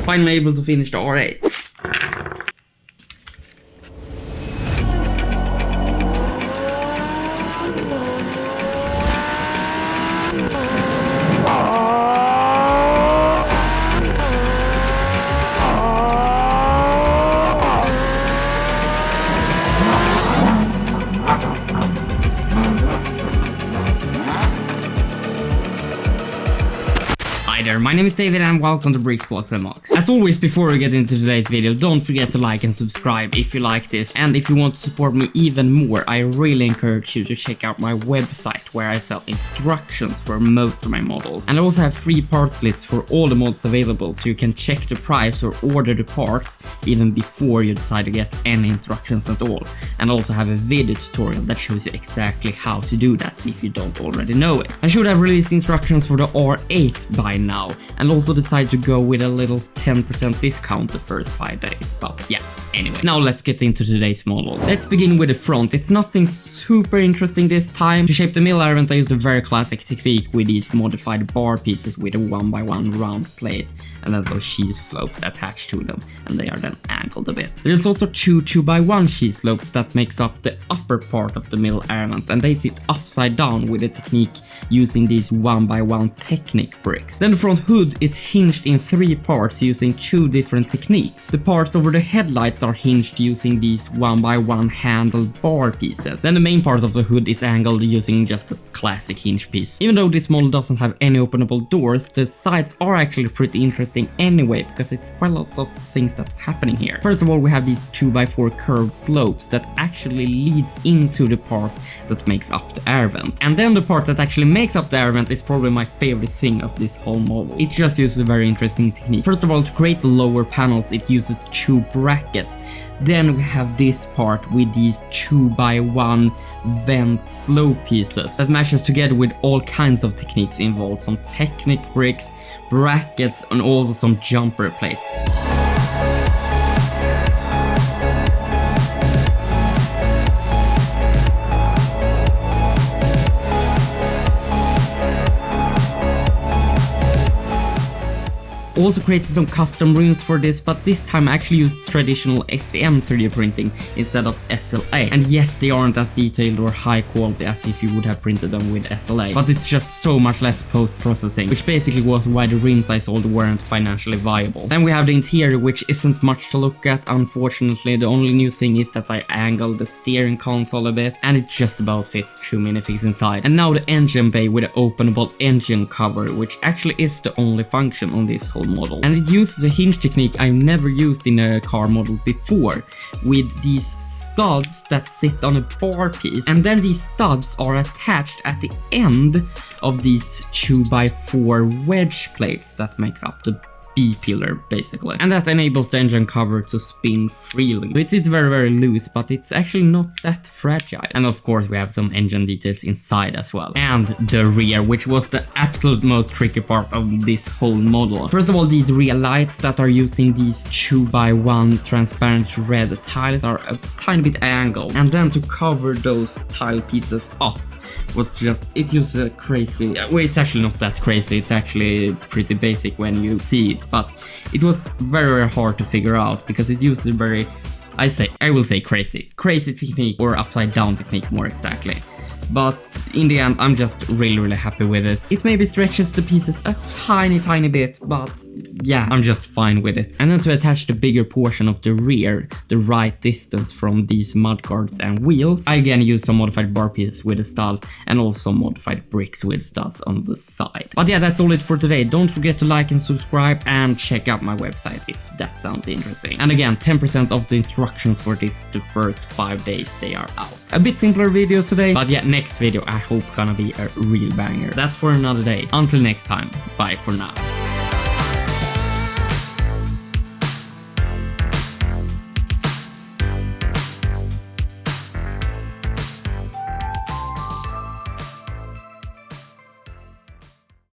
Finally able to finish the R8. Hi there, my name is David and welcome to Bricks, Blocks and MOCs. As always, before we get into today's video, don't forget to like and subscribe if you like this, and if you want to support me even more, I really encourage you to check out my website where I sell instructions for most of my models, and I also have free parts lists for all the mods available, so you can check the price or order the parts even before you decide to get any instructions at all, and I also have a video tutorial that shows you exactly how to do that if you don't already know it. I should have released instructions for the R8 by now, and also decided to go with a little 10% discount the first 5 days, but yeah, anyway. Now let's get into today's model. Let's begin with the front. It's nothing super interesting this time. To shape the mill element, I used a very classic technique with these modified bar pieces with a 1x1 round plate and then some cheese slopes attached to them, and they are then angled a bit. There's also two 2x1 cheese slopes that makes up the upper part of the mill element, and they sit upside down with a technique using these 1x1 Technic bricks. Then the front hood is hinged in 3 parts using 2 different techniques. The parts over the headlights are hinged using these 1x1 handled bar pieces. Then the main part of the hood is angled using just a classic hinge piece. Even though this model doesn't have any openable doors, the sides are actually pretty interesting anyway, because it's quite a lot of things that's happening here. First of all, we have these 2x4 curved slopes that actually leads into the part that makes up the air vent. And then the part that actually makes up the air vent is probably my favorite thing of this whole model. It just uses a very interesting technique. First of all, to create the lower panels, it uses 2 brackets. Then we have this part with these 2x1 vent slope pieces that matches together with all kinds of techniques involved. Some Technic bricks, brackets, and also some jumper plates. Also created some custom rims for this, but this time I actually used traditional FDM 3D printing instead of SLA. And yes, they aren't as detailed or high quality as if you would have printed them with SLA, but it's just so much less post-processing, which basically was why the rims I sold weren't financially viable. Then we have the interior, which isn't much to look at, unfortunately. The only new thing is that I angled the steering console a bit, and it just about fits 2 minifigs inside. And now the engine bay with an openable engine cover, which actually is the only function on this whole model, and it uses a hinge technique I've never used in a car model before, with these studs that sit on a bar piece, and then these studs are attached at the end of these 2x4 wedge plates that makes up the B-pillar basically, and that enables the engine cover to spin freely. So it is very loose, but it's actually not that fragile. And of course we have some engine details inside as well. And the rear, which was the absolute most tricky part of this whole model. First of all, these rear lights that are using these 2x1 transparent red tiles are a tiny bit angled, and then to cover those tile pieces up was just, it uses a crazy, well, it's actually not that crazy, it's actually pretty basic when you see it, but it was very hard to figure out because it uses a very, I will say crazy technique, or upside down technique more exactly. But in the end, I'm just really happy with it. It maybe stretches the pieces a tiny bit, but yeah, I'm just fine with it. And then to attach the bigger portion of the rear, the right distance from these mudguards and wheels, I again use some modified bar pieces with a stud and also modified bricks with studs on the side. But yeah, that's all it for today. Don't forget to like and subscribe and check out my website if that sounds interesting. And again, 10% of the instructions for this the first 5 days they are out. A bit simpler video today, but yeah, next video I hope gonna be a real banger. That's for another day. Until next time, bye for now.